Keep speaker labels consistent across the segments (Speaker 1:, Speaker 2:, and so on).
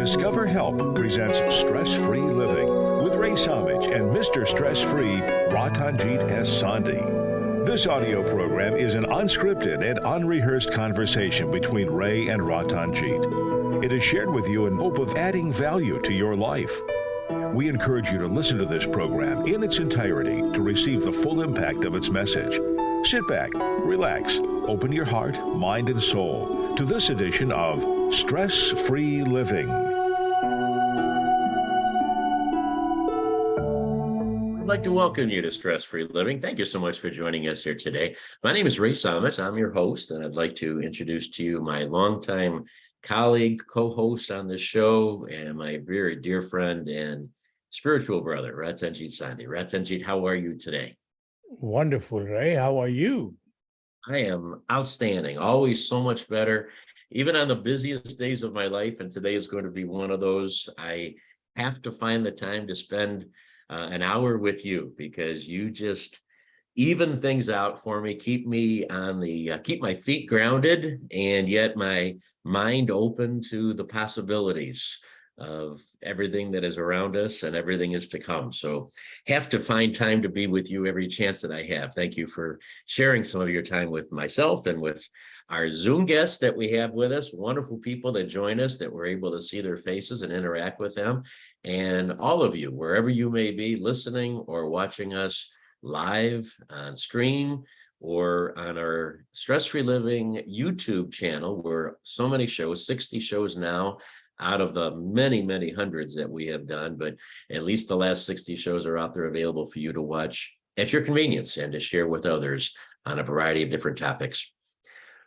Speaker 1: Discover Help presents Stress-Free Living with Ray Samich and Mr. Stress-Free, Ratanjit S. Sandhi. This audio program is an unscripted and unrehearsed conversation between Ray and Ratanjit. It is shared with you in hope of adding value to your life. We encourage you to listen to this program in its entirety to receive the full impact of its message. Sit back, relax, open your heart, mind, and soul to this edition of Stress-Free Living.
Speaker 2: I'd like to welcome you to Stress-Free Living. Thank you so much for joining us here today. My name is Ray Samich. I'm your host, and I'd like to introduce to you my longtime colleague, co-host on this show, and my very dear friend and spiritual brother, Ratanjit Sandhi. Ratanjit, how are you today?
Speaker 3: Wonderful, Ray. How are you?
Speaker 2: I am outstanding, always so much better, even on the busiest days of my life, and today is going to be one of those. I have to find the time to spend an hour with you because you just even things out for me, keep me on the keep my feet grounded, and yet my mind open to the possibilities of everything that is around us and everything is to come. So have to find time to be with you every chance that I have. Thank you for sharing some of your time with myself and with our Zoom guests that we have with us, wonderful people that join us, that we're able to see their faces and interact with them. And all of you, wherever you may be listening or watching us live on stream or on our Stress-Free Living YouTube channel, where so many shows, 60 shows now, out of the many, many hundreds that we have done, but at least the last 60 shows are out there available for you to watch at your convenience and to share with others on a variety of different topics.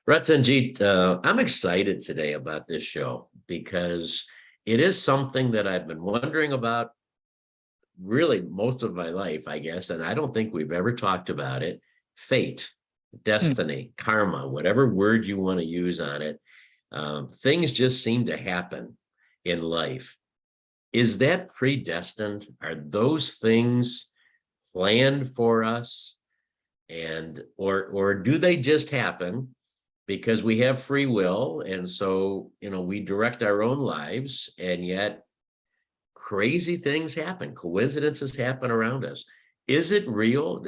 Speaker 2: Ratanjit, I'm excited today about this show because it is something that I've been wondering about really most of my life, I guess, and I don't think we've ever talked about it. Fate, destiny, karma, whatever word you want to use on it. Things just seem to happen in life. Is that predestined? Are those things planned for us? And or do they just happen because we have free will? And so, we direct our own lives, and yet crazy things happen, coincidences happen around us. Is it real?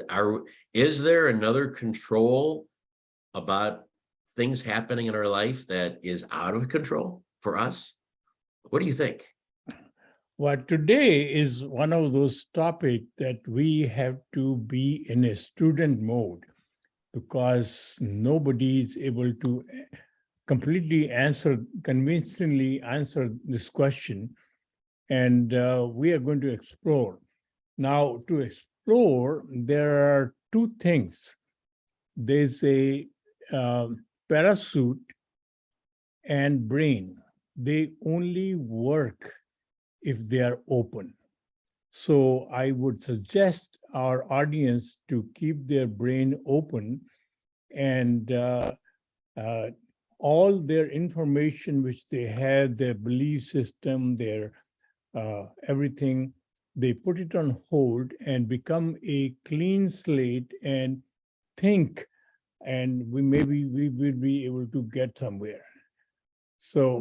Speaker 2: Is there another control about things happening in our life that is out of control for us? What do you think?
Speaker 3: Well, today is one of those topics that we have to be in a student mode because nobody is able to completely convincingly answer this question. And we are going to explore. Now, to explore, there are two things. There's a parachute and brain. They only work if they are open. So I would suggest our audience to keep their brain open, and all their information which they have, their belief system, their everything, they put it on hold and become a clean slate and think, and we will be able to get somewhere. So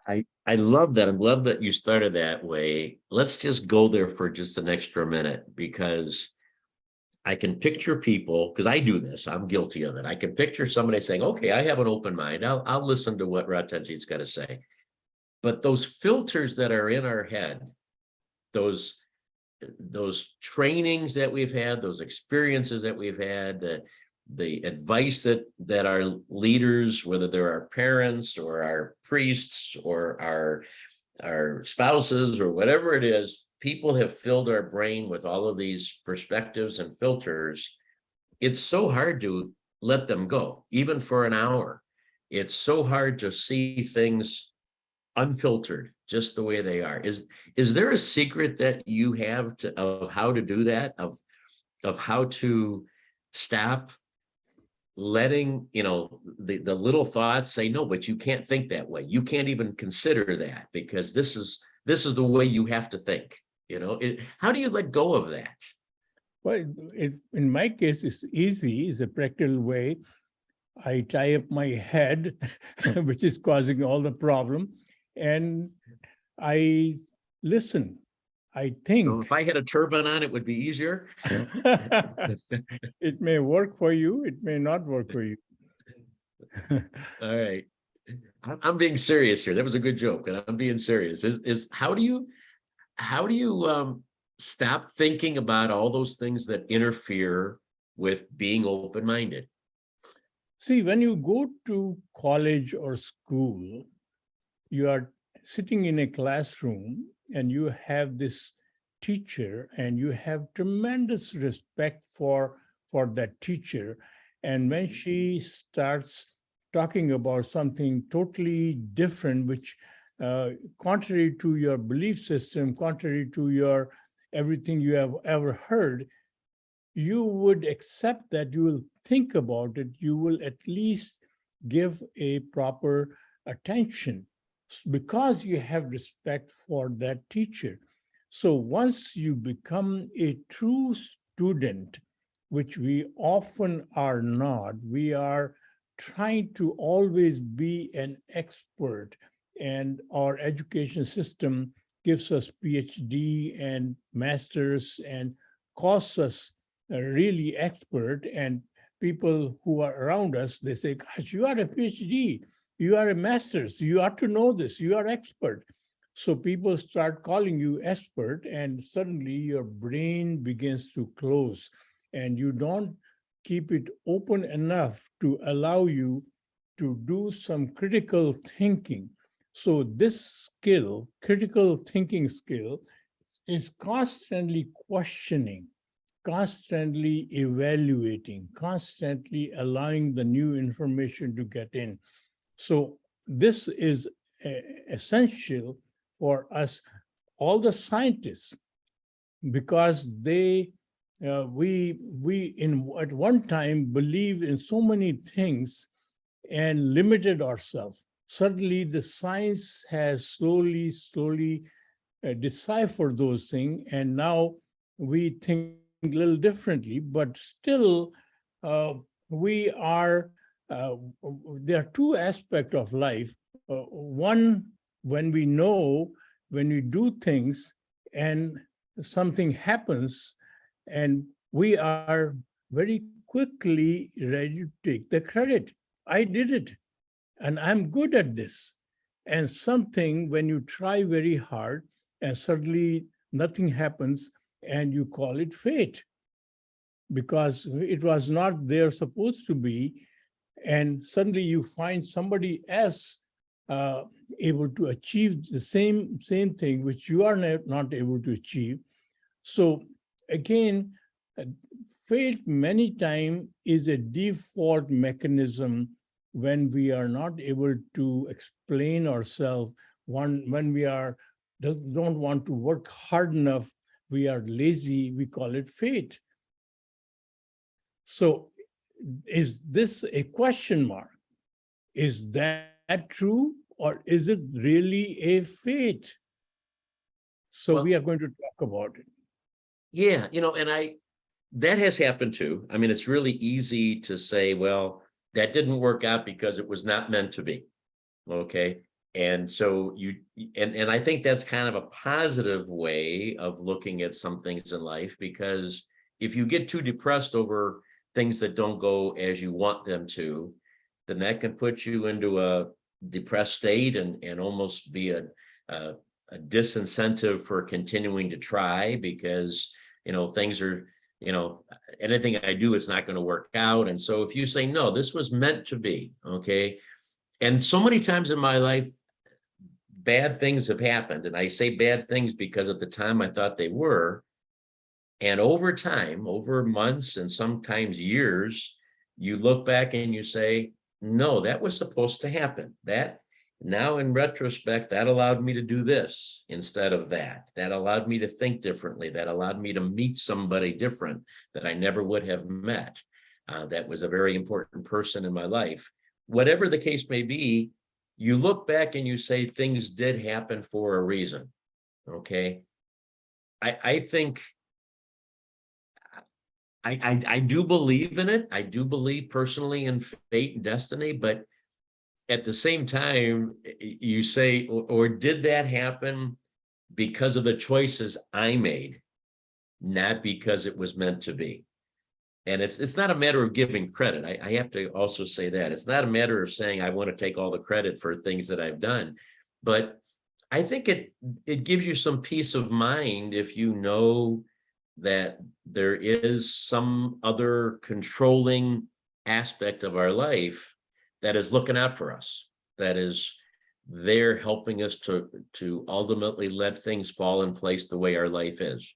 Speaker 2: I love that. I love that you started that way. Let's just go there for just an extra minute, because I can picture people, because I do this, I'm guilty of it. I can picture somebody saying, okay, I have an open mind. I'll listen to what Ratanjit's got to say. But those filters that are in our head, those trainings that we've had, those experiences that we've had, the advice that our leaders, whether they're our parents or our priests or our spouses or whatever it is, people have filled our brain with all of these perspectives and filters. It's so hard to let them go, even for an hour. It's so hard to see things unfiltered, just the way they are. Is there a secret that you have of how to do that, of how to stop letting the little thoughts say, no, but you can't think that way, you can't even consider that, because this is the way you have to think? How do you let go of that?
Speaker 3: Well, in my case, it's easy. It's a practical way. I tie up my head, which is causing all the problem, and I listen. I
Speaker 2: So
Speaker 3: think.
Speaker 2: if I had a turban on, it would be easier.
Speaker 3: It may work for you, it may not work for you.
Speaker 2: All right. I'm being serious here. That was a good joke, and I'm being serious. Is how do you stop thinking about all those things that interfere with being open-minded?
Speaker 3: See, when you go to college or school, you are sitting in a classroom and you have this teacher and you have tremendous respect for that teacher. And when she starts talking about something totally different, which contrary to your belief system, contrary to your everything you have ever heard, you would accept that, you will think about it, you will at least give a proper attention because you have respect for that teacher. So once you become a true student, which we often are not, we are trying to always be an expert, and our education system gives us PhD and masters and costs us really expert, and people who are around us, they say, gosh, you are a PhD, you are a master's, you ought to know this, you are expert. So people start calling you expert, and suddenly your brain begins to close, and you don't keep it open enough to allow you to do some critical thinking. So this skill, critical thinking skill, is constantly questioning, constantly evaluating, constantly allowing the new information to get in. So this is essential for us, all the scientists, because we in at one time believed in so many things and limited ourselves. Suddenly, the science has slowly deciphered those things, and now we think a little differently, but still, we are. There are two aspects of life. One, when we know, when we do things, and something happens, and we are very quickly ready to take the credit. I did it, and I'm good at this. And something, when you try very hard and suddenly nothing happens, and you call it fate because it was not there supposed to be, and suddenly you find somebody else uh, able to achieve the same thing which you are not able to achieve. So again, uh, fate many times is a default mechanism when we are not able to explain ourselves, when we are don't want to work hard enough, we are lazy, we call it fate. So is this a question mark? Is that true, or is it really a fate? So we are
Speaker 2: Well,
Speaker 3: going to talk about it.
Speaker 2: yeah, and that has happened too. I mean, it's really easy to say, well, that didn't work out because it was not meant to be. Okay. And so and I think that's kind of a positive way of looking at some things in life, because if you get too depressed over things that don't go as you want them to, then that can put you into a depressed state and almost be a, a disincentive for continuing to try, because things are, anything I do is not going to work out. And so if you say, no, this was meant to be, okay. And so many times in my life, bad things have happened. And I say bad things because at the time I thought they were. And over time, over months and sometimes years, you look back and you say, no, that was supposed to happen. That now in retrospect, that allowed me to do this instead of that. That allowed me to think differently. That allowed me to meet somebody different that I never would have met. That was a very important person in my life. Whatever the case may be, you look back and you say things did happen for a reason. Okay. I think I do believe in it. I do believe personally in fate and destiny, but at the same time, you say, or did that happen because of the choices I made, not because it was meant to be? And it's not a matter of giving credit. I have to also say that it's not a matter of saying I want to take all the credit for things that I've done, but I think it gives you some peace of mind if you know that there is some other controlling aspect of our life that is looking out for us, that is there helping us to ultimately let things fall in place the way our life is.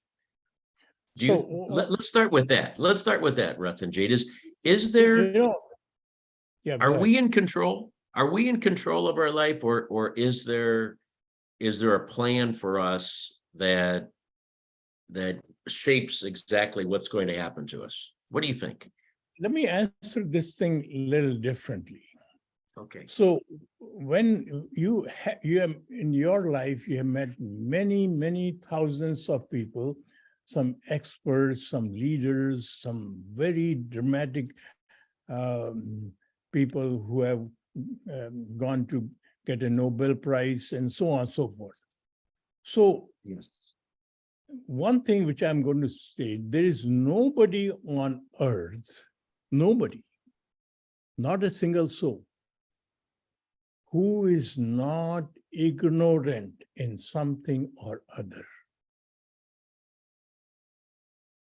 Speaker 2: Let's start with that. Let's start with that, Ratanjit. Is there,
Speaker 3: yeah,
Speaker 2: are we in control? Are we in control of our life, or is there a plan for us that shapes exactly what's going to happen to us? What do you think?
Speaker 3: Let me answer this thing a little differently.
Speaker 2: Okay.
Speaker 3: So when you have in your life, you have met many thousands of people, some experts, some leaders, some very dramatic people who have gone to get a Nobel Prize and so on and so forth. So
Speaker 2: yes,
Speaker 3: one thing which I'm going to say, there is nobody on earth, nobody, not a single soul, who is not ignorant in something or other.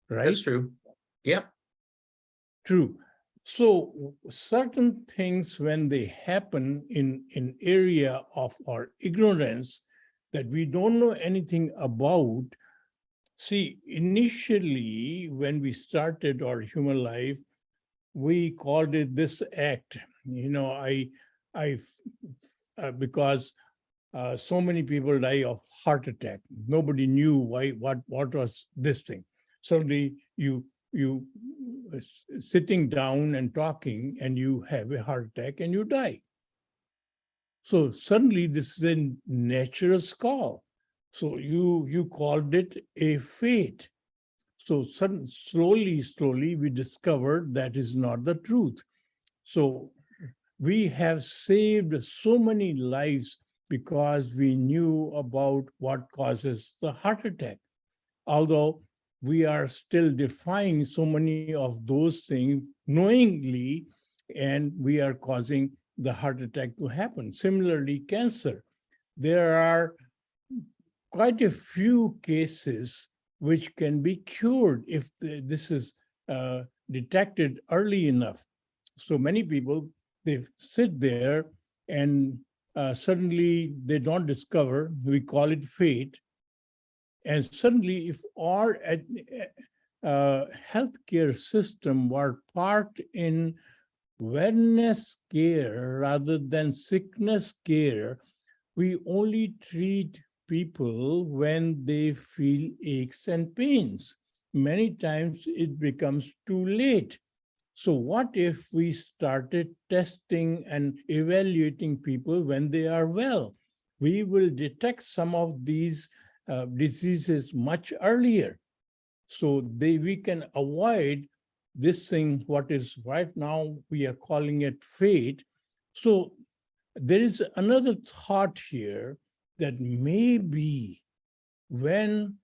Speaker 3: Right?
Speaker 2: that's true. Yep.
Speaker 3: True. So certain things, when they happen in area of our ignorance that we don't know anything about, see, initially when we started our human life, we called it this act. Because so many people die of heart attack. Nobody knew what was this thing. Suddenly you sitting down and talking and you have a heart attack and you die. So suddenly this is a natural call. So you called it a fate. So slowly we discovered that is not the truth. So we have saved so many lives because we knew about what causes the heart attack. Although we are still defying so many of those things knowingly, and we are causing the heart attack to happen. Similarly, cancer. There are quite a few cases which can be cured if this is detected early enough. So many people, they sit there and suddenly they don't discover, we call it fate. And suddenly if our healthcare system were part in wellness care rather than sickness care, we only treat people when they feel aches and pains. Many times it becomes too late. So what if we started testing and evaluating people when they are well? We will detect some of these diseases much earlier. So we can avoid this thing, what is right now, we are calling it fate. So there is another thought here that maybe when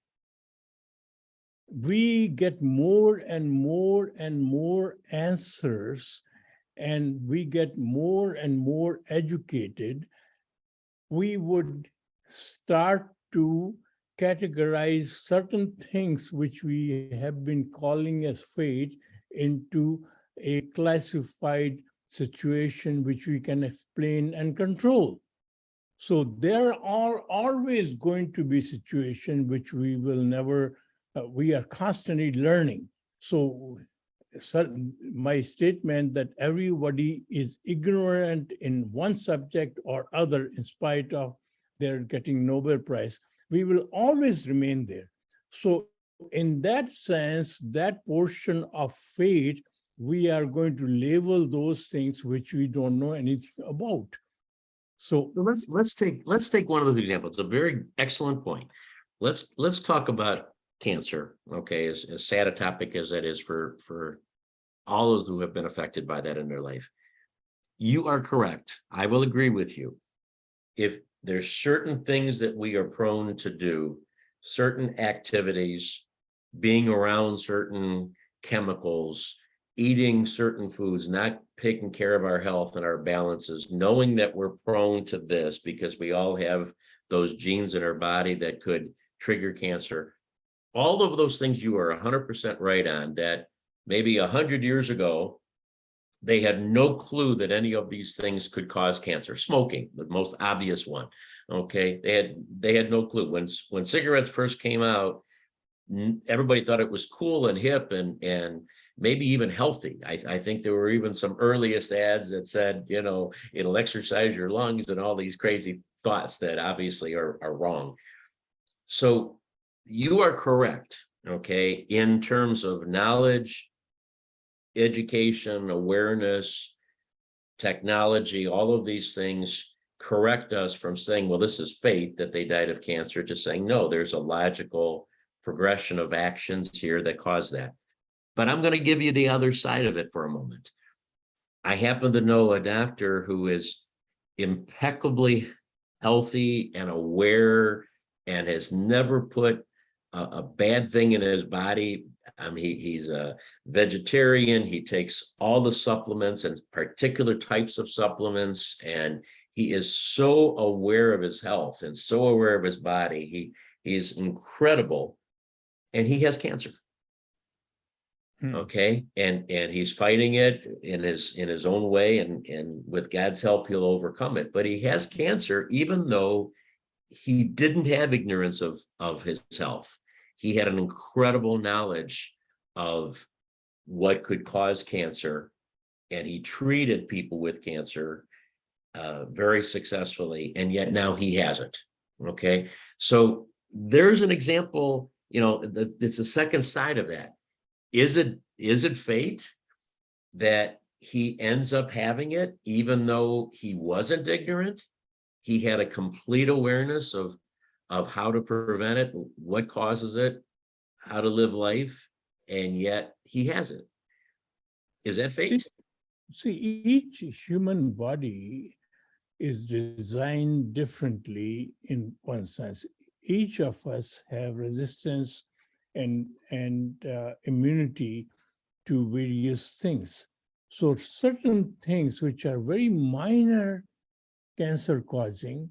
Speaker 3: we get more and more answers and we get more and more educated, we would start to categorize certain things which we have been calling as fate into a classified situation which we can explain and control. So there are always going to be situations which we will never, we are constantly learning. So my statement that everybody is ignorant in one subject or other in spite of their getting Nobel Prize, we will always remain there. So in that sense, that portion of fate, we are going to label those things which we don't know anything about. So
Speaker 2: let's take one of those examples. A very excellent point. Let's talk about cancer. Okay, as sad a topic as that is for all those who have been affected by that in their life. You are correct. I will agree with you. If there's certain things that we are prone to do, certain activities, being around certain chemicals, eating certain foods, not taking care of our health and our balances, knowing that we're prone to this because we all have those genes in our body that could trigger cancer. All of those things you are 100% right on, that maybe 100 years ago, they had no clue that any of these things could cause cancer. Smoking, the most obvious one. Okay, they had no clue. When cigarettes first came out, everybody thought it was cool and hip and maybe even healthy. I think there were even some earliest ads that said, you know, it'll exercise your lungs and all these crazy thoughts that obviously are wrong. So you are correct, okay, in terms of knowledge, education, awareness, technology, all of these things correct us from saying, well, this is fate that they died of cancer, to saying, no, there's a logical progression of actions here that cause that. But I'm going to give you the other side of it for a moment. I happen to know a doctor who is impeccably healthy and aware and has never put a bad thing in his body. He's a vegetarian. He takes all the supplements and particular types of supplements, and he is so aware of his health and so aware of his body. He's incredible, and he has cancer. Okay, and he's fighting it in his own way, and with God's help, he'll overcome it. But he has cancer, even though he didn't have ignorance of his health. He had an incredible knowledge of what could cause cancer, and he treated people with cancer very successfully, and yet now he hasn't. Okay, so there's an example, you know, it's the second side of that. Is it fate that he ends up having it, even though he wasn't ignorant? He had a complete awareness of how to prevent it, what causes it, how to live life, and yet he has it. Is that fate?
Speaker 3: See, each human body is designed differently in one sense. Each of us have resistance and immunity to various things. So certain things which are very minor cancer causing,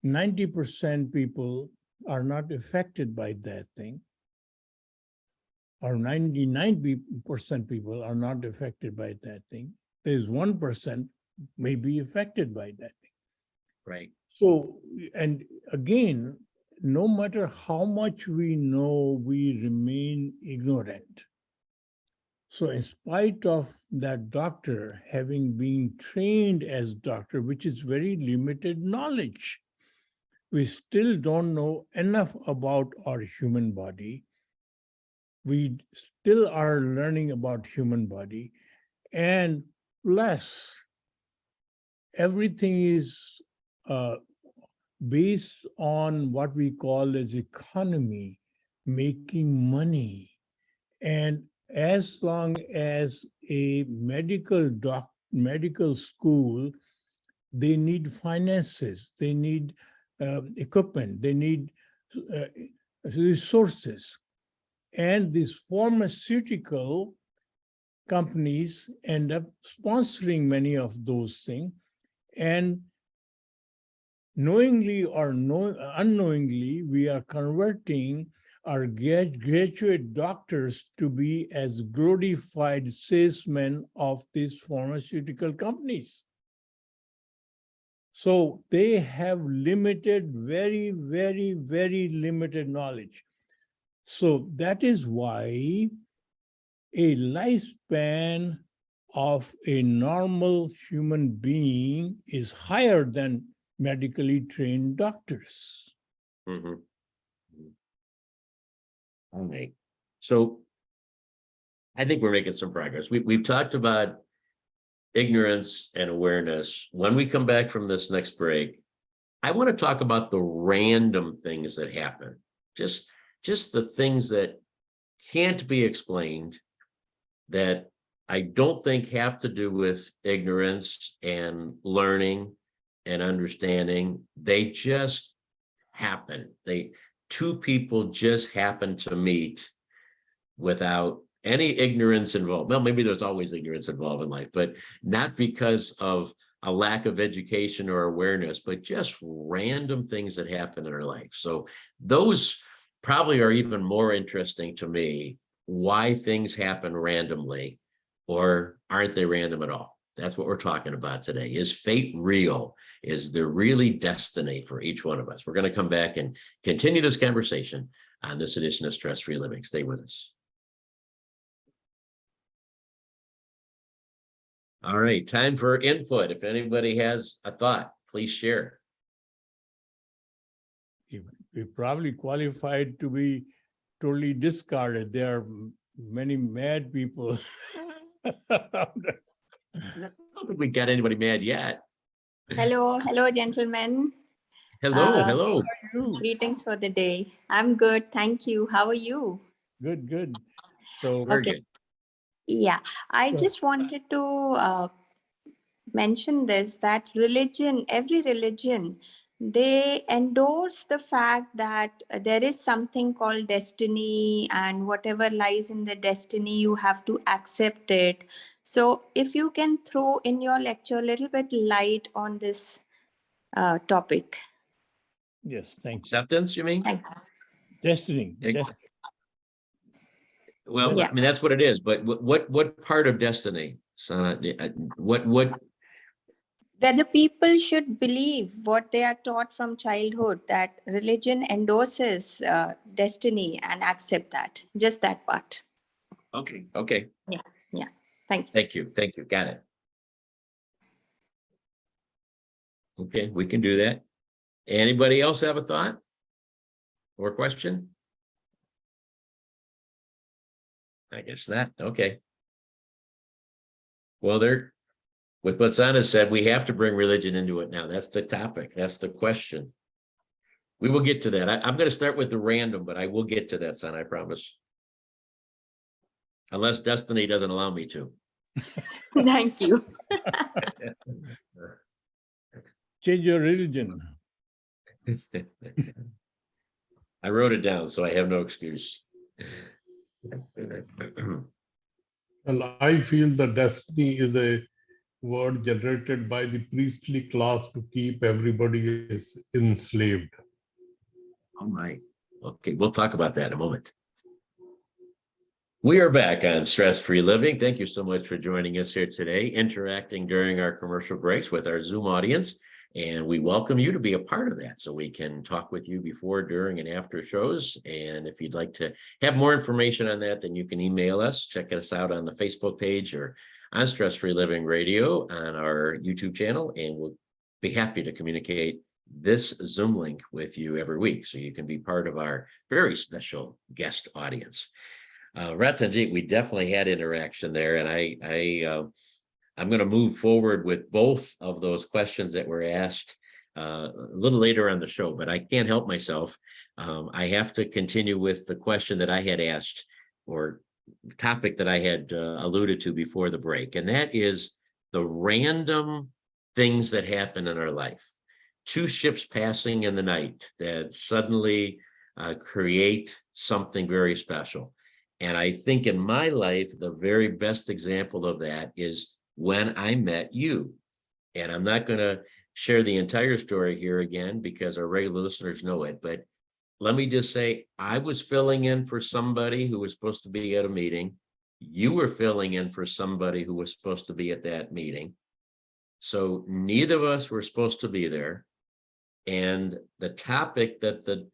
Speaker 3: 90% people are not affected by that thing, or 99% people are not affected by that thing. There's 1% may be affected by that thing.
Speaker 2: Right.
Speaker 3: So, and again, no matter how much we know, we remain ignorant. So in spite of that doctor having been trained as doctor, which is very limited knowledge, we still don't know enough about our human body. We still are learning about human body. And plus, everything is based on what we call as economy, making money. And as long as a medical school, they need finances, they need equipment, they need resources. And these pharmaceutical companies end up sponsoring many of those things. And knowingly or unknowingly, we are converting our graduate doctors to be as glorified salesmen of these pharmaceutical companies. So they have limited, very, very, very limited knowledge. So that is why a lifespan of a normal human being is higher than medically trained doctors.
Speaker 2: Mm-hmm. All right. So I think we're making some progress. We've talked about ignorance and awareness. When we come back from this next break, I want to talk about the random things that happen. Just the things that can't be explained, that I don't think have to do with ignorance and learning and understanding. They just happen. Two people just happen to meet without any ignorance involved. Well, maybe there's always ignorance involved in life, but not because of a lack of education or awareness, but just random things that happen in our life. So those probably are even more interesting to me, why things happen randomly, or aren't they random at all? That's what we're talking about today. Is fate real? Is there really destiny for each one of us? We're going to come back and continue this conversation on this edition of Stress Free Living. Stay with us. All right, time for input. If anybody has a thought, please share.
Speaker 3: We probably qualified to be totally discarded. There are many mad people.
Speaker 2: I don't think we got anybody mad yet.
Speaker 4: Hello, gentlemen.
Speaker 2: Hello.
Speaker 4: Greetings for the day. I'm good, thank you. How are you?
Speaker 3: Good. So
Speaker 2: Very
Speaker 4: Okay.
Speaker 2: good.
Speaker 4: Yeah, I
Speaker 3: Sure.
Speaker 4: just wanted to mention this, that every religion, they endorse the fact that there is something called destiny, and whatever lies in the destiny, you have to accept it. So if you can throw in your lecture a little bit light on this topic.
Speaker 3: yes, thank you.
Speaker 2: Acceptance, you mean?
Speaker 4: Thank you.
Speaker 3: Destiny.
Speaker 2: Well,
Speaker 4: Yeah.
Speaker 2: I mean, that's what it is. But what part of destiny? So, what?
Speaker 4: Whether people should believe what they are taught from childhood, that religion endorses destiny, and accept that. Just that part.
Speaker 2: Okay.
Speaker 4: Yeah. Thank you.
Speaker 2: Thank you. Got it. Okay, we can do that. Anybody else have a thought or question? I guess not. Okay. Well, with what Sana said, we have to bring religion into it now. That's the topic. That's the question. We will get to that. I'm going to start with the random, but I will get to that, Sana, I promise. Unless destiny doesn't allow me to.
Speaker 4: Thank you.
Speaker 3: Change your religion.
Speaker 2: I wrote it down, so I have no excuse.
Speaker 5: Well, I feel that destiny is a word generated by the priestly class to keep everybody enslaved.
Speaker 2: Oh my. Okay, we'll talk about that in a moment. We are back on Stress Free Living. Thank you so much for joining us here today, interacting during our commercial breaks with our Zoom audience. And we welcome you to be a part of that so we can talk with you before, during, and after shows. And if you'd like to have more information on that, then you can email us. Check us out on the Facebook page or on Stress Free Living Radio on our YouTube channel. And we'll be happy to communicate this Zoom link with you every week so you can be part of our very special guest audience. Ratanjit, we definitely had interaction there, and I'm going to move forward with both of those questions that were asked a little later on the show, but I can't help myself. I have to continue with the question that I had asked, or topic that I had alluded to before the break, and that is the random things that happen in our life. Two ships passing in the night that suddenly create something very special. And I think in my life, the very best example of that is when I met you. And I'm not going to share the entire story here again because our regular listeners know it, but let me just say, I was filling in for somebody who was supposed to be at a meeting. You were filling in for somebody who was supposed to be at that meeting. So neither of us were supposed to be there. And the topic that the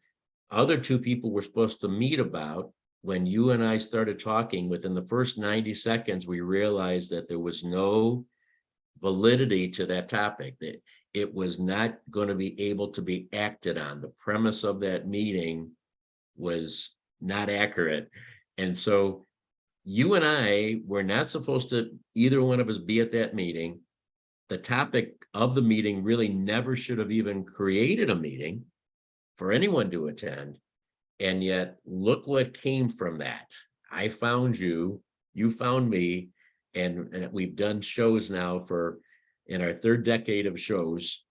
Speaker 2: other two people were supposed to meet about, when you and I started talking, within the first 90 seconds, we realized that there was no validity to that topic, that it was not going to be able to be acted on. The premise of that meeting was not accurate. And so you and I were not supposed to, either one of us, be at that meeting. The topic of the meeting really never should have even created a meeting for anyone to attend. And yet, look what came from that. I found you, you found me, and we've done shows now for in our third decade of shows.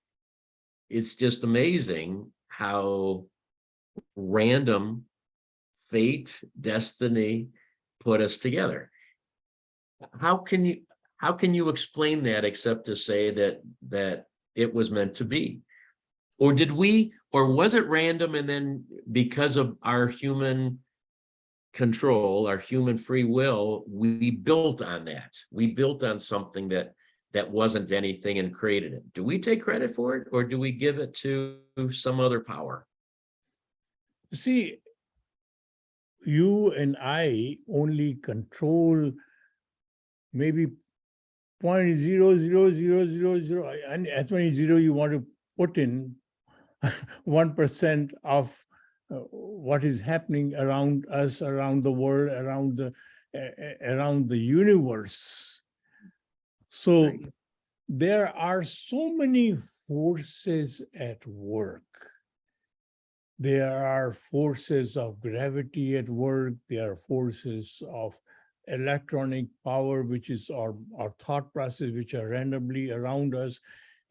Speaker 2: It's just amazing how random fate, destiny put us together. How can you explain that except to say that it was meant to be? Or was it random, and then because of our human control, our human free will, we built on that. We built on something that wasn't anything and created it. Do we take credit for it, or do we give it to some other power?
Speaker 3: See, you and I only control maybe 0.00000, and as many zero you want to put in, 1% of what is happening around us, around the world, around the universe. So
Speaker 2: Right.
Speaker 3: there are so many forces at work. There are forces of gravity at work. There are forces of electronic power, which is our thought process, which are randomly around us.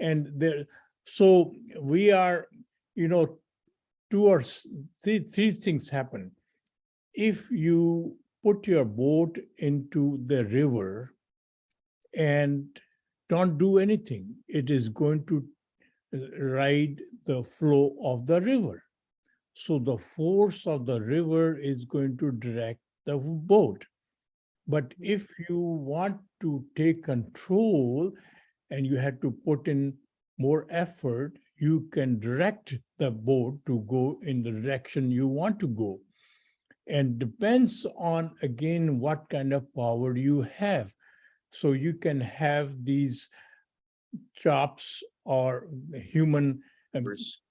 Speaker 3: And so we are, two or three things happen. If you put your boat into the river and don't do anything, it is going to ride the flow of the river. So the force of the river is going to direct the boat. But if you want to take control and you had to put in more effort, you can direct the boat to go in the direction you want to go. And depends on, again, what kind of power you have. So you can have these chops or human.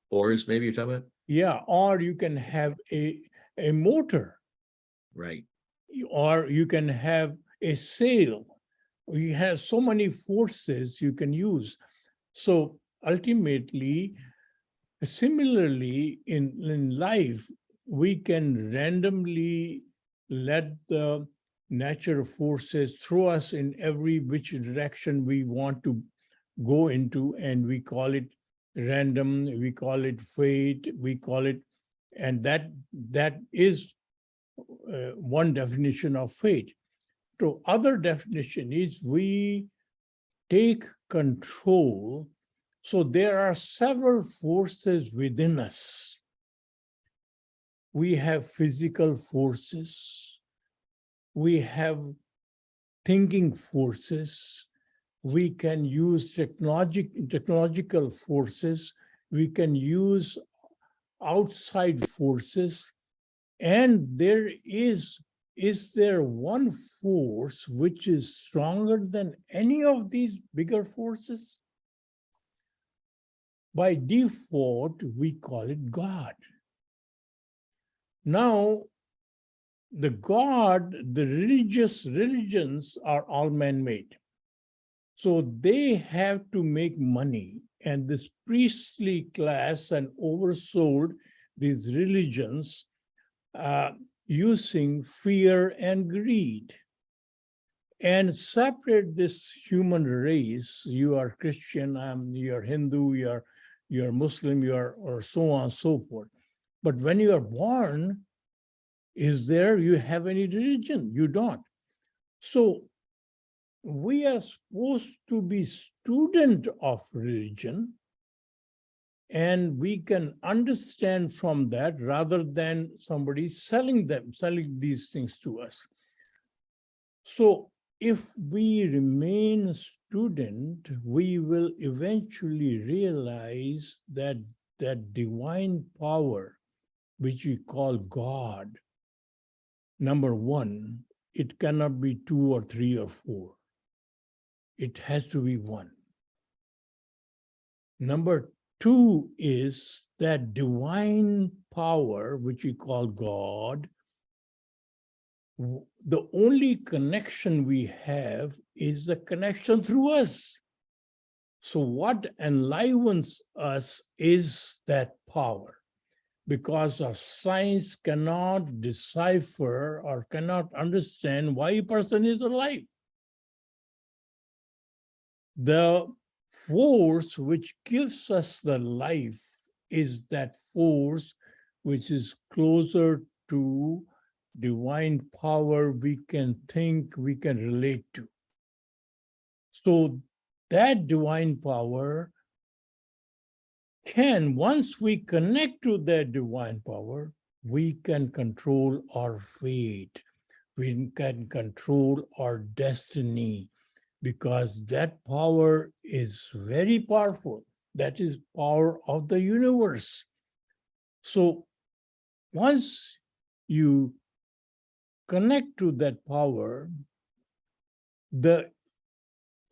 Speaker 2: Oars, maybe you're talking about?
Speaker 3: Yeah, or you can have a motor.
Speaker 2: Right.
Speaker 3: Or you can have a sail. You have so many forces you can use. So ultimately, similarly, in life, we can randomly let the natural forces throw us in every which direction we want to go into, and we call it random, we call it fate, we call it, and that is one definition of fate. So other definition is we take control. So there are several forces within us. We have physical forces. We have thinking forces. We can use technological forces. We can use outside forces. And there is there one force which is stronger than any of these bigger forces? By default, we call it God. Now, the religions are all man-made. So they have to make money, and this priestly class and oversold these religions using fear and greed, and separate this human race. You are Christian, you are Hindu, you are Muslim, or so on and so forth. But when you are born, you have any religion? You don't. So we are supposed to be student of religion, and we can understand from that rather than somebody selling these things to us. So if we remain student, we will eventually realize that divine power, which we call God, number one, it cannot be 2 or 3 or 4. It has to be one. Number two is that divine power, which we call God, the only connection we have is the connection through us. So what enlivens us is that power, because our science cannot decipher or cannot understand why a person is alive. The force which gives us the life is that force which is closer to divine power we can think, we can relate to. So that divine power can, once we connect to that divine power, we can control our fate. We can control our destiny, because that power is very powerful. That is power of the universe. So once you connect to that power,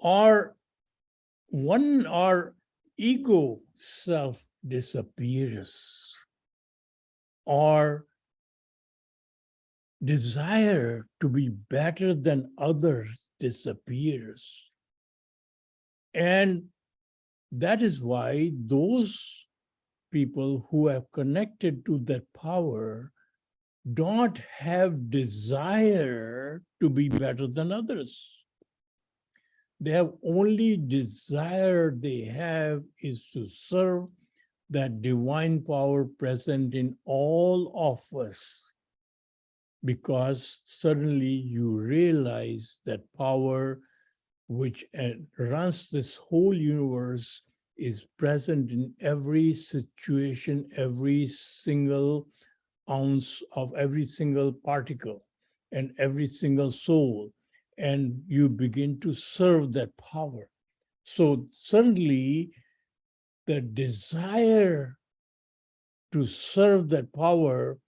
Speaker 3: our ego self disappears. Our desire to be better than others disappears. And that is why those people who have connected to that power don't have desire to be better than others. They have only desire they have is to serve that divine power present in all of us. Because suddenly you realize that power which runs this whole universe is present in every situation, every single ounce of every single particle and every single soul. And you begin to serve that power. So suddenly the desire to serve that power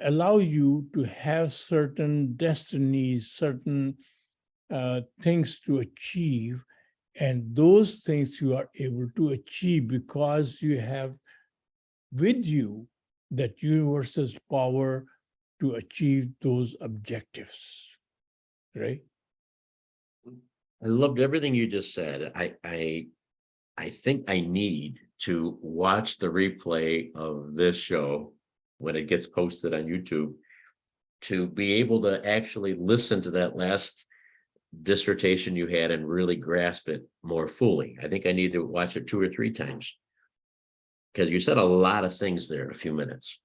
Speaker 3: allow you to have certain destinies, certain things to achieve. And those things you are able to achieve because you have with you that universe's power to achieve those objectives, right?
Speaker 2: I loved everything you just said. I think I need to watch the replay of this show when it gets posted on YouTube to be able to actually listen to that last dissertation you had and really grasp it more fully. I think I need to watch it 2 or 3 times because you said a lot of things there in a few minutes.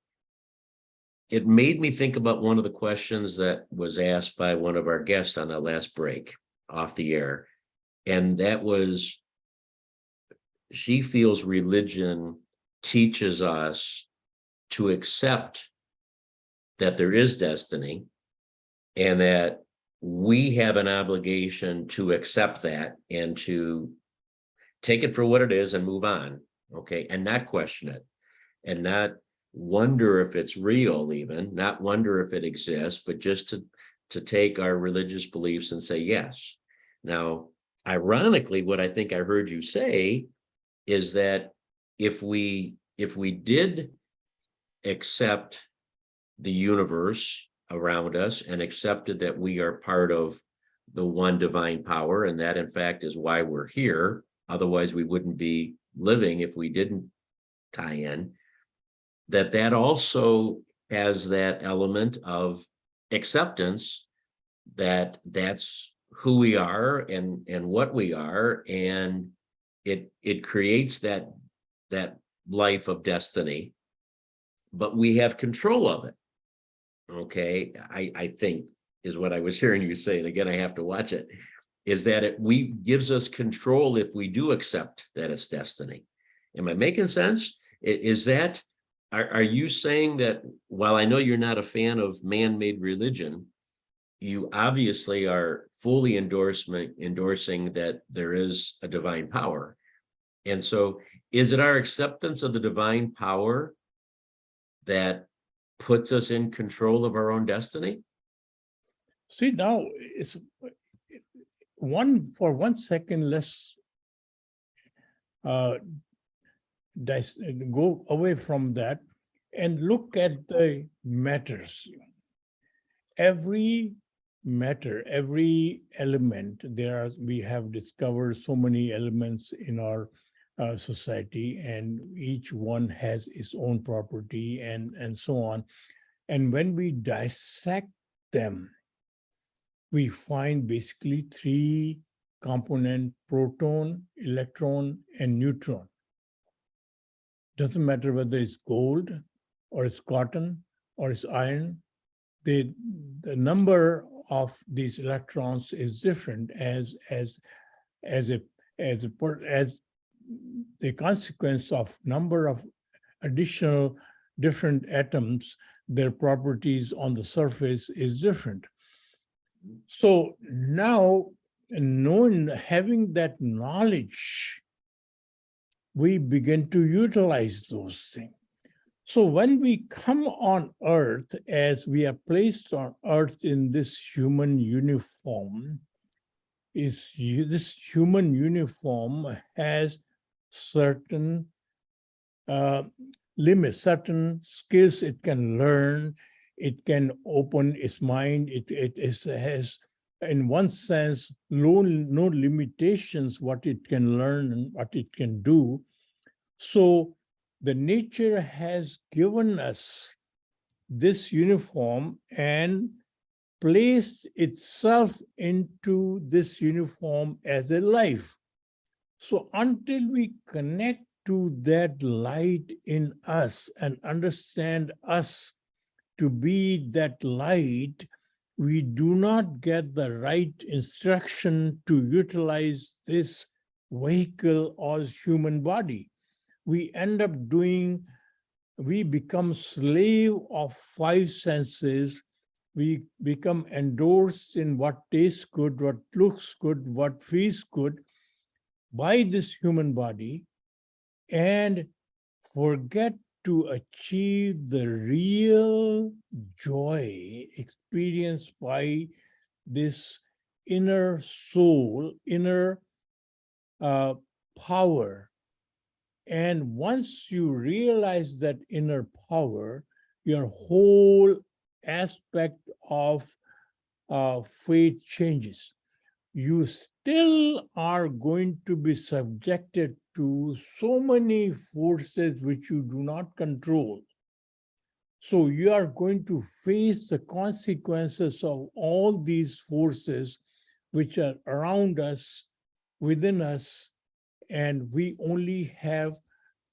Speaker 2: It made me think about one of the questions that was asked by one of our guests on that last break off the air. And that was, she feels religion teaches us to accept that there is destiny and that we have an obligation to accept that and to take it for what it is and move on, okay, and not question it and not wonder if it's real, even not wonder if it exists, but just to take our religious beliefs and say yes. Now, ironically, what I think I heard you say is that if we did accept the universe around us and accepted that we are part of the one divine power, and that in fact is why we're here, otherwise we wouldn't be living if we didn't tie in, that also has that element of acceptance, that that's who we are and what we are, and it creates that life of destiny, but we have control of it. Okay, I think is what I was hearing you say, and again, I have to watch it, is that it gives us control if we do accept that it's destiny. Am I making sense? Is that, are you saying that while I know you're not a fan of man-made religion, you obviously are fully endorsing that there is a divine power? And so is it our acceptance of the divine power that puts us in control of our own destiny?
Speaker 3: See, now it's for 1 second, let's go away from that and look at the matters. Every matter, every element, we have discovered so many elements in our society, and each one has its own property and so on. And when we dissect them, we find basically three component: proton, electron, and neutron. Doesn't matter whether it's gold or it's cotton or it's iron. The number of these electrons is different as the consequence of number of additional different atoms. Their properties on the surface is different. So now, having that knowledge, we begin to utilize those things. So when we come on Earth, as we are placed on Earth in this human uniform, this human uniform has certain limits, certain skills it can learn. It can open its mind. It has, in one sense, no limitations what it can learn and what it can do. So the nature has given us this uniform and placed itself into this uniform as a life. So until we connect to that light in us and understand us to be that light, we do not get the right instruction to utilize this vehicle or human body. We end up we become slave of five senses. We become endorsed in what tastes good, what looks good, what feels good by this human body, and forget to achieve the real joy experienced by this inner soul, inner power. And once you realize that inner power, your whole aspect of faith changes. You still are going to be subjected to so many forces which you do not control. So you are going to face the consequences of all these forces which are around us, within us, and we only have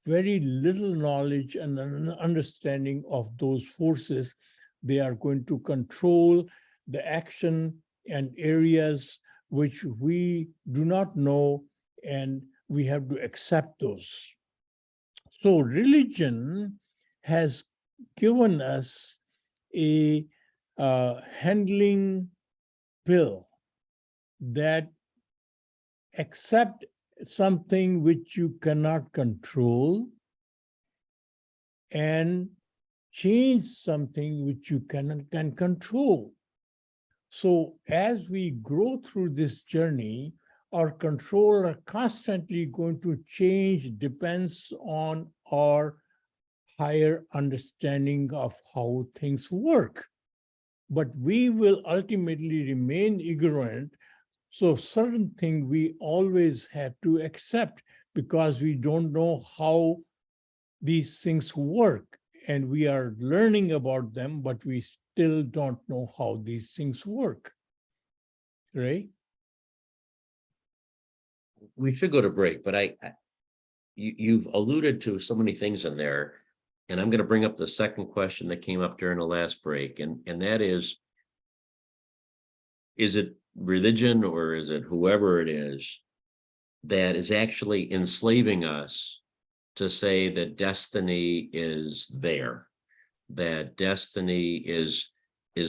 Speaker 3: very little knowledge and understanding of those forces. They are going to control the action and areas which we do not know, and we have to accept those. So religion has given us a handling pill that accept something which you cannot control and change something which you can control. So as we grow through this journey, our control are constantly going to change, depends on our higher understanding of how things work. But we will ultimately remain ignorant. So certain things we always have to accept because we don't know how these things work, and we are learning about them, but we still don't know how these things work. Right?
Speaker 2: We should go to break, but you've alluded to so many things in there, and I'm going to bring up the second question that came up during the last break, and that is it religion or is it whoever it is that is actually enslaving us to say that destiny is there, that destiny is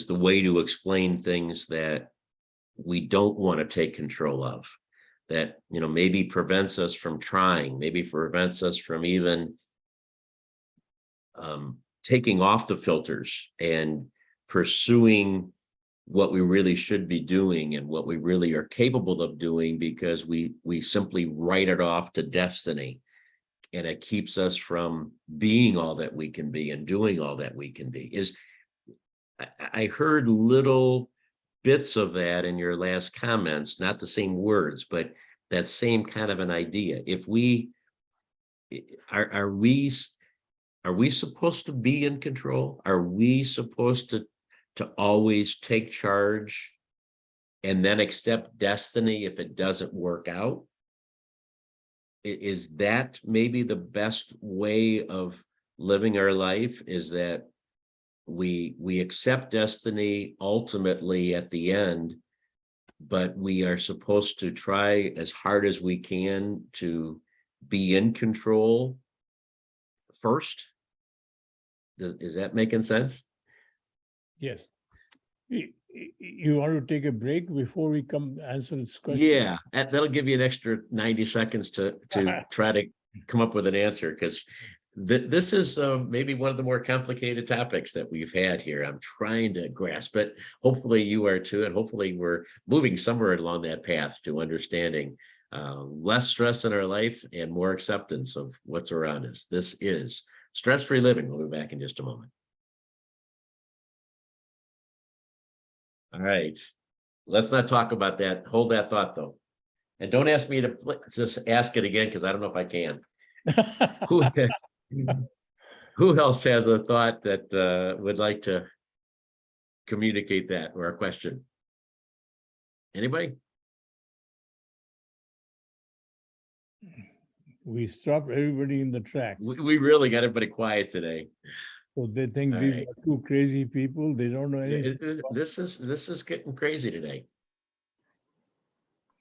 Speaker 2: the way to explain things that we don't want to take control of, that, you know, maybe prevents us from trying, maybe prevents us from even taking off the filters and pursuing what we really should be doing and what we really are capable of doing, because we simply write it off to destiny, and it keeps us from being all that we can be and doing all that we can be. I heard little bits of that in your last comments, not the same words, but that same kind of an idea. If we are we supposed to be in control? Are we supposed to always take charge and then accept destiny if it doesn't work out? Is that maybe the best way of living our life, is that we accept destiny ultimately at the end, but we are supposed to try as hard as we can to be in control first? Is that making sense?
Speaker 3: Yes. You want to take a break before we come answer this question?
Speaker 2: Yeah, that'll give you an extra 90 seconds to try to come up with an answer, because this is maybe one of the more complicated topics that we've had here. I'm trying to grasp it. Hopefully you are too, and hopefully we're moving somewhere along that path to understanding less stress in our life and more acceptance of what's around us. This is Stress-Free Living. We'll be back in just a moment. All right, let's not talk about that. Hold that thought though. And don't ask me to just ask it again, because I don't know if I can. Who else has a thought that would like to communicate that, or a question? Anybody?
Speaker 3: We stopped everybody in the tracks.
Speaker 2: We really got everybody quiet today.
Speaker 3: So they think
Speaker 2: All
Speaker 3: these
Speaker 2: right.
Speaker 3: are two crazy people. They don't know anything.
Speaker 2: This is getting crazy today.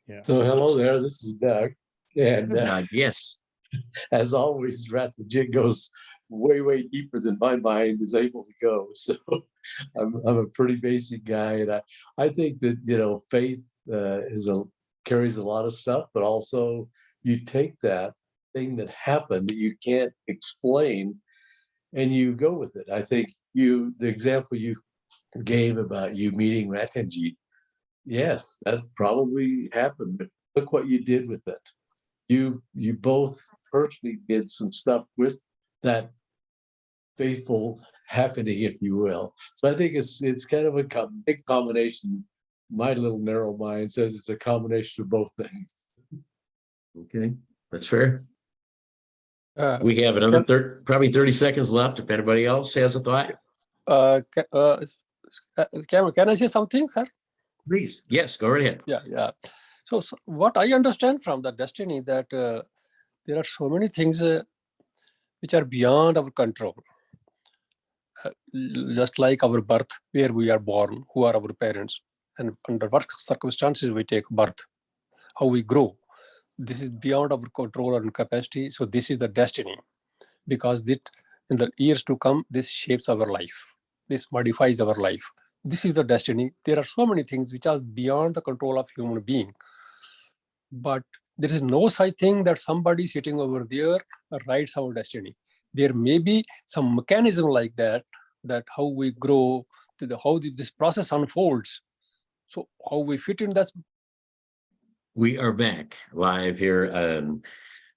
Speaker 3: Yeah.
Speaker 6: So hello there, this is Doug. And
Speaker 2: Yes.
Speaker 6: as always, Ratanjit goes way, way deeper than my mind is able to go. So I'm a pretty basic guy. And I think that, you know, faith carries a lot of stuff, but also you take that thing that happened that you can't explain and you go with it. I think the example you gave about you meeting Ratanjit, yes, that probably happened, but look what you did with it. You both personally did some stuff with that faithful happening, if you will. So I think it's kind of a big combination. My little narrow mind says it's a combination of both things.
Speaker 2: Okay, that's fair.
Speaker 7: Uh,
Speaker 2: We have another
Speaker 7: can,
Speaker 2: probably 30 seconds left. If anybody else has a thought,
Speaker 7: can I say something, sir?
Speaker 2: please. Yes, go right ahead.
Speaker 7: Yeah. So what I understand from the destiny, that there are so many things which are beyond our control. Just like our birth, where we are born, who are our parents, and under what circumstances we take birth, how we grow. This is beyond our control and capacity. So this is the destiny, because in the years to come, this shapes our life. This modifies our life. This is the destiny. There are so many things which are beyond the control of human being. But there is no such thing that somebody sitting over there writes our destiny. There may be some mechanism like that how we grow, how this process unfolds. So how we fit in that.
Speaker 2: We are back live here on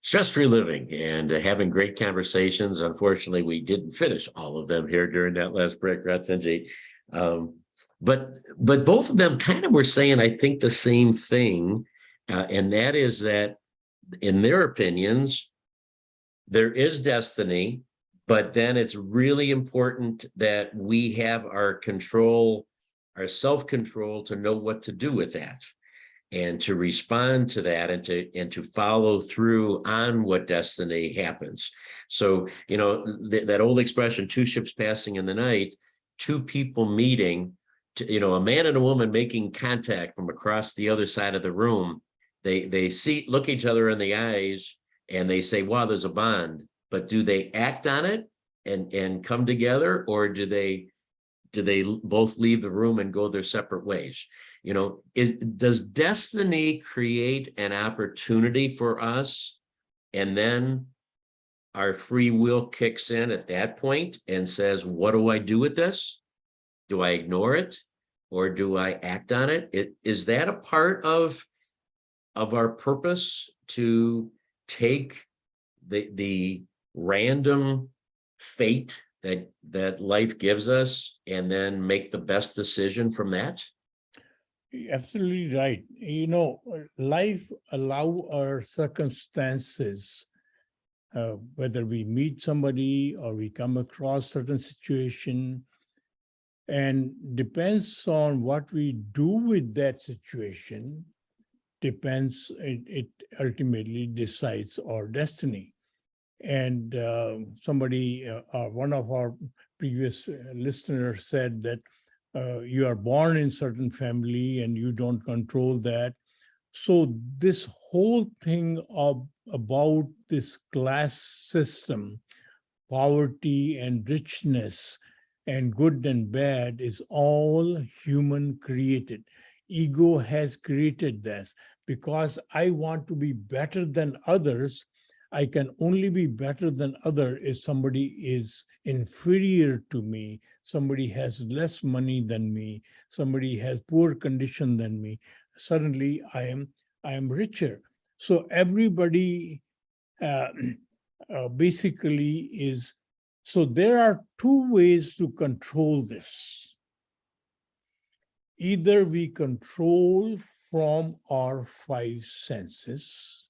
Speaker 2: Stress-Free Living and having great conversations. Unfortunately, we didn't finish all of them here during that last break, Ratanjit. But both of them kind of were saying, I think, the same thing, and that is that, in their opinions, there is destiny, but then it's really important that we have our control, our self-control, to know what to do with that, and to respond to that, and to follow through on what destiny happens. So, you know, that old expression, two ships passing in the night, two people meeting, you know, a man and a woman making contact from across the other side of the room. They look each other in the eyes and they say, wow, there's a bond. But do they act on it and come together, or do they both leave the room and go their separate ways? You know, does destiny create an opportunity for us, and then our free will kicks in at that point and says, what do I do with this? Do I ignore it, or do I act on it? Is that a part of our purpose, to take the random fate that life gives us and then make the best decision from that?
Speaker 3: Absolutely right. You know, life allow our circumstances, whether we meet somebody or we come across certain situation, And depends on what we do with that situation, it ultimately decides our destiny. And one of our previous listeners said that you are born in certain family and you don't control that. So this whole thing about this class system, poverty and richness, and good and bad is all human created. Ego has created this because I want to be better than others. I can only be better than other if somebody is inferior to me, somebody has less money than me, somebody has poor condition than me. Suddenly I am richer. So everybody basically is, so there are two ways to control this. Either we control from our five senses,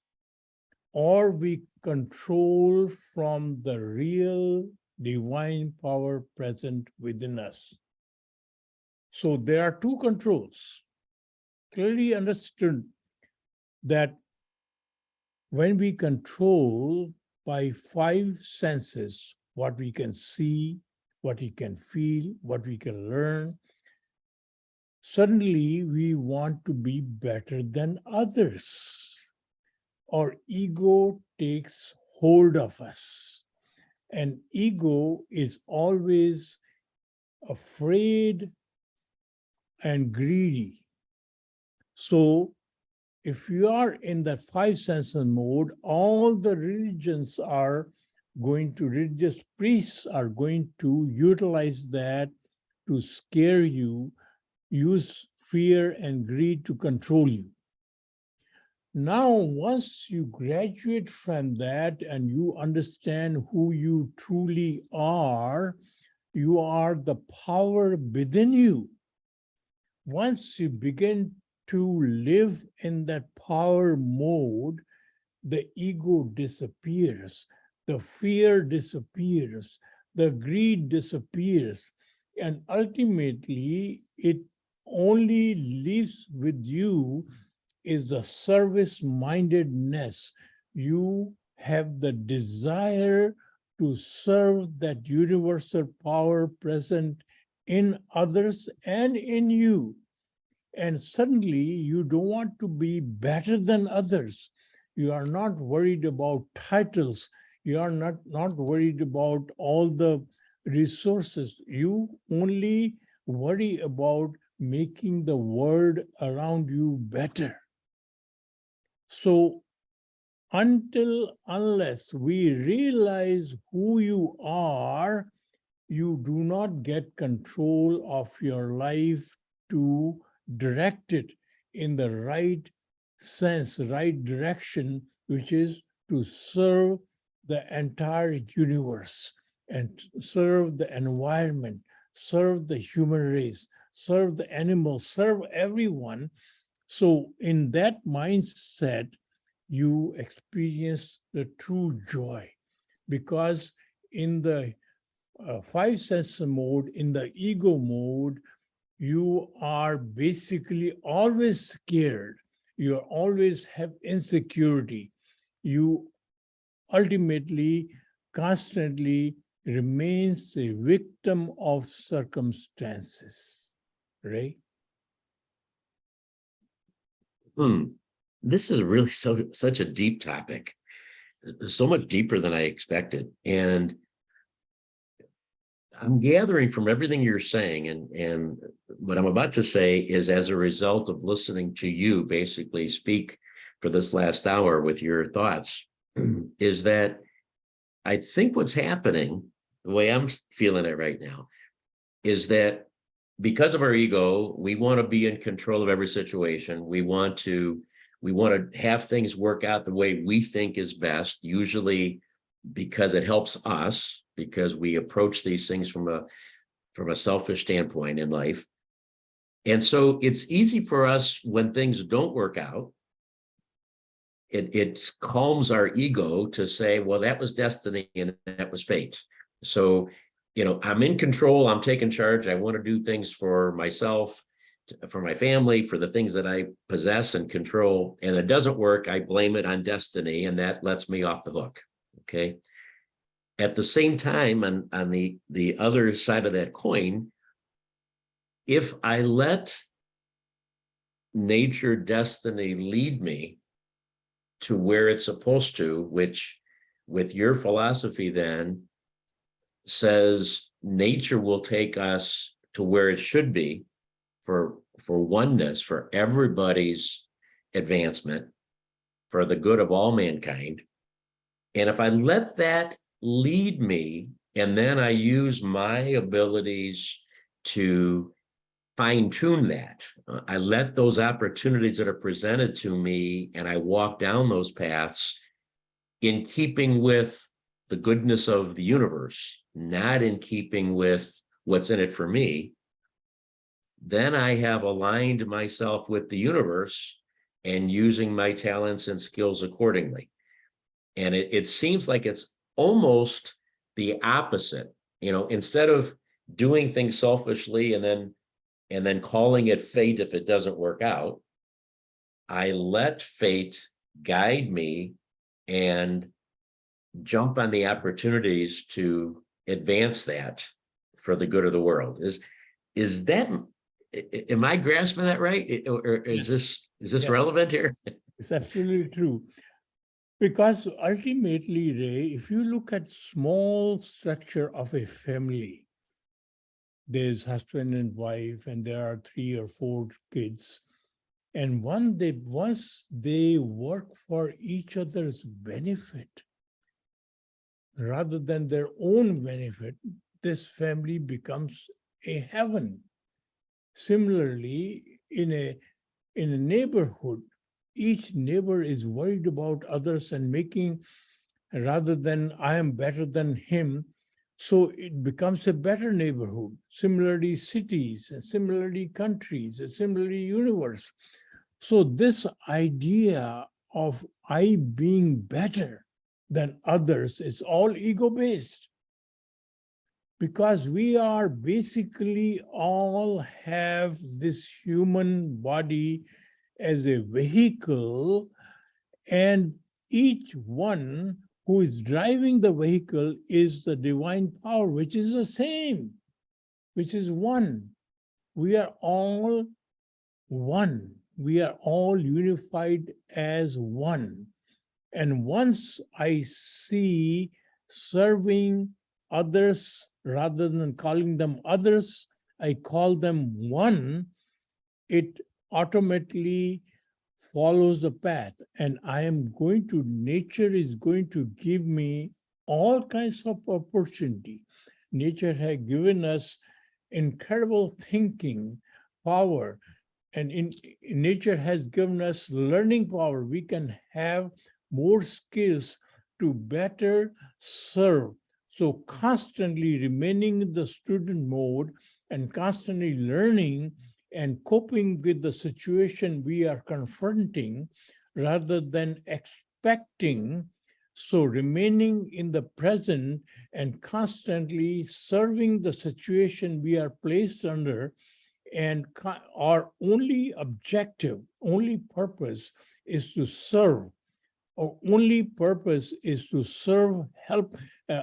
Speaker 3: or we control from the real divine power present within us. So there are two controls. Clearly understood that when we control by five senses, what we can see, what we can feel, what we can learn, suddenly we want to be better than others. Our ego takes hold of us. And ego is always afraid and greedy. So if you are in that five senses mode, all the religious priests are going to utilize that to scare you, use fear and greed to control you. Now, once you graduate from that and you understand who you truly are, you are the power within you. Once you begin to live in that power mode, the ego disappears, the fear disappears, the greed disappears, and ultimately it only leaves with you is the service-mindedness. You have the desire to serve that universal power present in others and in you. And suddenly you don't want to be better than others. You are not worried about titles. You are not worried about all the resources. You only worry about making the world around you better. So unless we realize who you are, you do not get control of your life to direct it in the right sense, right direction, which is to serve the entire universe and serve the environment, serve the human race, serve the animals, serve everyone. So in that mindset, you experience the true joy, because in the five sense mode, in the ego mode, you are basically always scared. You always have insecurity. You ultimately, constantly remains a victim of circumstances, right?
Speaker 2: This is really such a deep topic, so much deeper than I expected. And I'm gathering from everything you're saying, and what I'm about to say is as a result of listening to you basically speak for this last hour with your thoughts, is that I think what's happening, the way I'm feeling it right now, is that because of our ego, we want to be in control of every situation. We want to have things work out the way we think is best, usually because it helps us, because we approach these things from a selfish standpoint in life. And so it's easy for us when things don't work out. It calms our ego to say, well, that was destiny and that was fate. So I'm in control, I'm taking charge, I want to do things for myself, for my family, for the things that I possess and control, and it doesn't work, I blame it on destiny, and that lets me off the hook. Okay. At the same time, on the other side of that coin, if I let nature, destiny lead me to where it's supposed to, which with your philosophy then says nature will take us to where it should be for oneness, for everybody's advancement, for the good of all mankind. And if I let that lead me, and then I use my abilities to fine tune that, I let those opportunities that are presented to me, and I walk down those paths in keeping with the goodness of the universe, not in keeping with what's in it for me, then I have aligned myself with the universe and using my talents and skills accordingly. And it seems like it's almost the opposite. Instead of doing things selfishly and then calling it fate if it doesn't work out, I let fate guide me and jump on the opportunities to advance that for the good of the world. Is that, am I grasping that right? Or is this relevant here?
Speaker 3: It's absolutely true. Because ultimately, Ray, if you look at small structure of a family, there's husband and wife, and there are 3 or 4 kids. And once they work for each other's benefit, rather than their own benefit, this family becomes a heaven. Similarly, in a neighborhood, each neighbor is worried about others and making, rather than I am better than him, so it becomes a better neighborhood. Similarly, cities, and similarly, countries, and similarly, universe. So this idea of I being better than others is all ego-based, because we are basically all have this human body as a vehicle, and each one who is driving the vehicle is the divine power, which is the same, which is one. We are all one. We are all unified as one. And once I see serving others rather than calling them others, I call them one, it automatically follows the path. And nature is going to give me all kinds of opportunity. Nature has given us incredible thinking power, and nature has given us learning power. We can have more skills to better serve. So constantly remaining in the student mode and constantly learning and coping with the situation we are confronting rather than expecting. So remaining in the present and constantly serving the situation we are placed under, and our only objective, only purpose is to serve. Our only purpose is to serve, help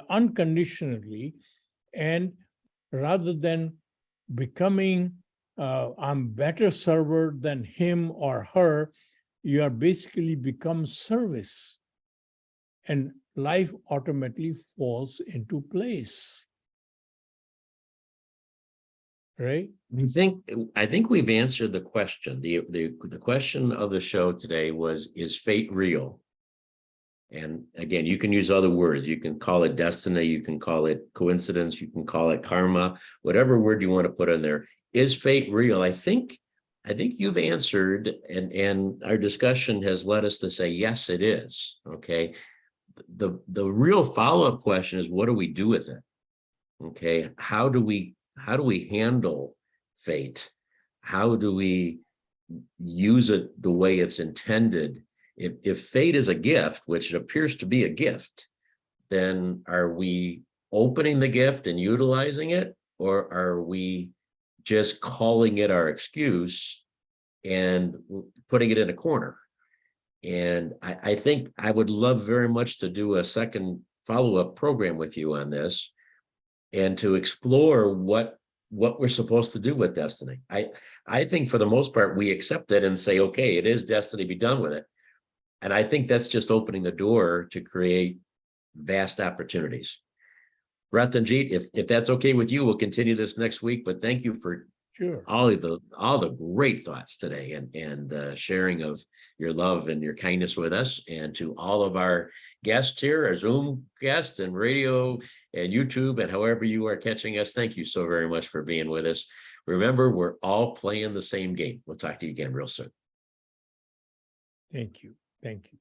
Speaker 3: unconditionally, and rather than becoming I'm better server than him or her, you are basically become service, and life automatically falls into place. Right?
Speaker 2: I think we've answered the question. The question of the show today was, is fate real? And again, you can use other words. You can call it destiny, you can call it coincidence, you can call it karma, whatever word you want to put in there. Is fate real? I think you've answered, and our discussion has led us to say, yes, it is. Okay. The real follow-up question is, what do we do with it? Okay. How do we handle fate? How do we use it the way it's intended? If fate is a gift, which it appears to be a gift, then are we opening the gift and utilizing it, or are we just calling it our excuse and putting it in a corner? And I think I would love very much to do a second follow-up program with you on this and to explore what we're supposed to do with destiny. I think for the most part, we accept it and say, okay, it is destiny, be done with it. And I think that's just opening the door to create vast opportunities. Ratanjit, if that's okay with you, we'll continue this next week, but thank you for
Speaker 3: Sure.
Speaker 2: all the great thoughts today and sharing of your love and your kindness with us, and to all of our guests here, our Zoom guests and radio and YouTube and however you are catching us. Thank you so very much for being with us. Remember, we're all playing the same game. We'll talk to you again real soon.
Speaker 3: Thank you. Thank you.